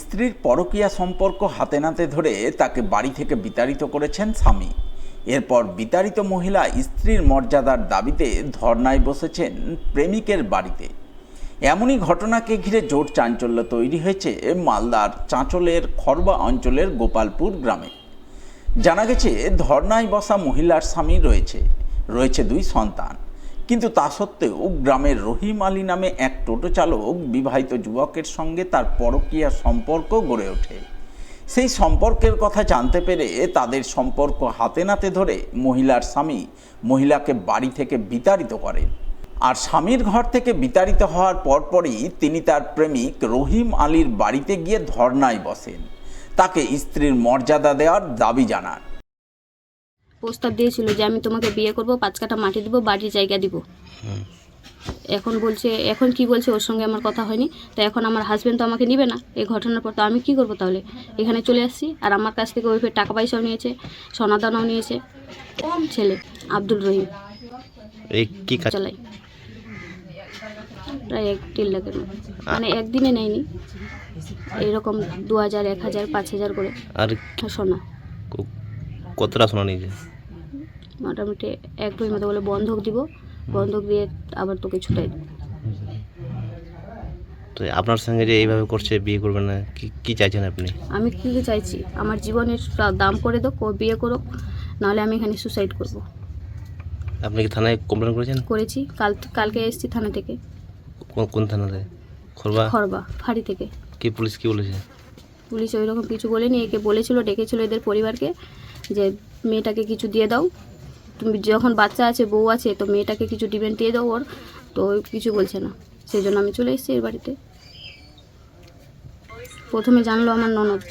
স্ত্রীর পরকীয়া সম্পর্ক হাতে নাতে ধরে তাকে বাড়ি থেকে বিতাড়িত করেছেন স্বামী। এরপর বিতাড়িত মহিলা স্ত্রীর মর্যাদার দাবিতে ধর্নায় বসেছেন প্রেমিকের বাড়িতে। এমনই ঘটনাকে ঘিরে জোর চাঞ্চল্য তৈরি হয়েছে মালদার চাঁচলের খরবা অঞ্চলের গোপালপুর গ্রামে। জানা গেছে ধর্নায় বসা মহিলার স্বামী রয়েছে 2 সন্তান, কিন্তু তা সত্ত্বেও গ্রামের রহিম আলী নামে এক টোটো চালক বিবাহিত যুবকের সঙ্গে তার পরকীয়া সম্পর্ক গড়ে ওঠে। সেই সম্পর্কের কথা জানতে পেরে তাদের সম্পর্ক হাতে নাতে ধরে মহিলার স্বামী মহিলাকে বাড়ি থেকে বিতাড়িত করেন। আর স্বামীর ঘর থেকে বিতাড়িত হওয়ার পরপরই তিনি তার প্রেমিক রহিম আলীর বাড়িতে গিয়ে ধর্নায় বসেন, তাকে স্ত্রীর মর্যাদা দেওয়ার দাবি জানান। প্রস্তাব দিয়েছিল যে আমি তোমাকে বিয়ে করব, 5 কাঠা মাটি দিব, বাড়ির জায়গা দিব। এখন কি বলছে ওর সঙ্গে আমার কথা হয়নি, তো এখন আমার হাজবেন্ড তো আমাকে নিবে না। এই ঘটনার পর তো আমি কি করব? তাহলে এখানে চলে আসছি। আর আমার কাছ থেকে ওই টাকা পয়সাও নিয়েছে, সোনাদানাও নিয়েছে। ছেলে আব্দুল রহিম এই কি কাজ চালাই প্রায় 1.5 লাখের মতো। মানে একদিনে নেয়নি, এরকম 2000, 1000, 5000 করে। আর সোনা কতটা সোনা নিয়েছে? মোটামুটি 1 ভরি মতো বলে বন্ধক দিব, বন্ধক দিয়ে আবার তোকে ছুটাই দেবো। তো আপনার সঙ্গে যে এইভাবে করছে, বিয়ে করবেন না, কি চাইছেন আপনি? আমি কি চাইছি, আমার জীবনের দাম করে দাও, ও বিয়ে করুক, নাহলে আমি এখানে সুসাইড করব। আপনি কি থানায় কমপ্লেন করেছেন? করেছি, কালকে এসেছি থানা থেকে। কোন থানাতে? খরবা ফাঁড়ি থেকে। কি পুলিশ কি বলেছে? পুলিশ ওই রকম কিছু বলেনি। একে বলেছিল, ডেকেছিল এদের পরিবারকে, যে মেয়েটাকে কিছু দিয়ে দাও, তুমি যখন বাচ্চা আছে, বউ আছে, তো মেয়েটাকে কিছু ডিমান্ড দিয়ে দাও ওর। তো কিছু বলছে না, সেই জন্য আমি চলে এসেছি এর বাড়িতে। প্রথমে জানলো আমার ননদ,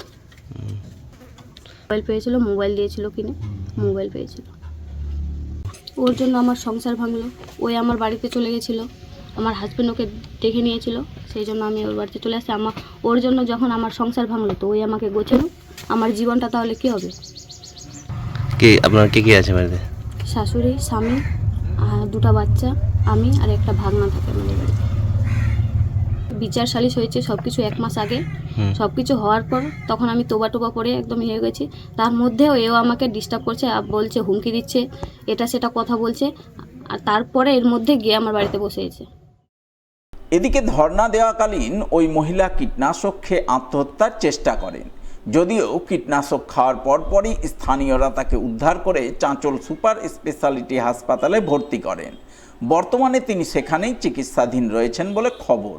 মোবাইল পেয়েছিল, মোবাইল দিয়েছিল কিনে, মোবাইল পেয়েছিল। ওর জন্য আমার সংসার ভাঙলো। ওই আমার বাড়িতে চলে গেছিলো, আমার হাজব্যান্ড ওকে দেখে নিয়েছিল, সেই জন্য আমি ওর বাড়িতে চলে আসছি। ওর জন্য যখন আমার সংসার ভাঙলো, তো ওই আমাকে গোছালো। আমার জীবনটা তাহলে কি হবে? আপনার কে আছে বাড়িতে? শাশুড়ি, স্বামী, 2টা বাচ্চা, আমি আর একটা ভাগনা থাকে আমাদের বাড়িতে। বিচার সালিশ হয়েছে সব কিছু 1 মাস আগে। সব কিছু হওয়ার পর তখন আমি তোবা করে একদম হয়ে গেছি। তার মধ্যেও এও আমাকে ডিস্টার্ব করছে, বলছে, হুমকি দিচ্ছে, এটা সেটা কথা বলছে। আর তারপরে এর মধ্যে গিয়ে আমার বাড়িতে বসেছে। এদিকে ধর্না দেওয়াকালীন ওই মহিলা কীটনাশক খেয়ে আত্মহত্যার চেষ্টা করেন, যদিও কীটনাশক খাওয়ার পরপরই স্থানীয়রা তাকে উদ্ধার করে চাঁচল সুপার স্পেশালিটি হাসপাতালে ভর্তি করেন। বর্তমানে তিনি সেখানেই চিকিৎসাধীন রয়েছেন বলে খবর।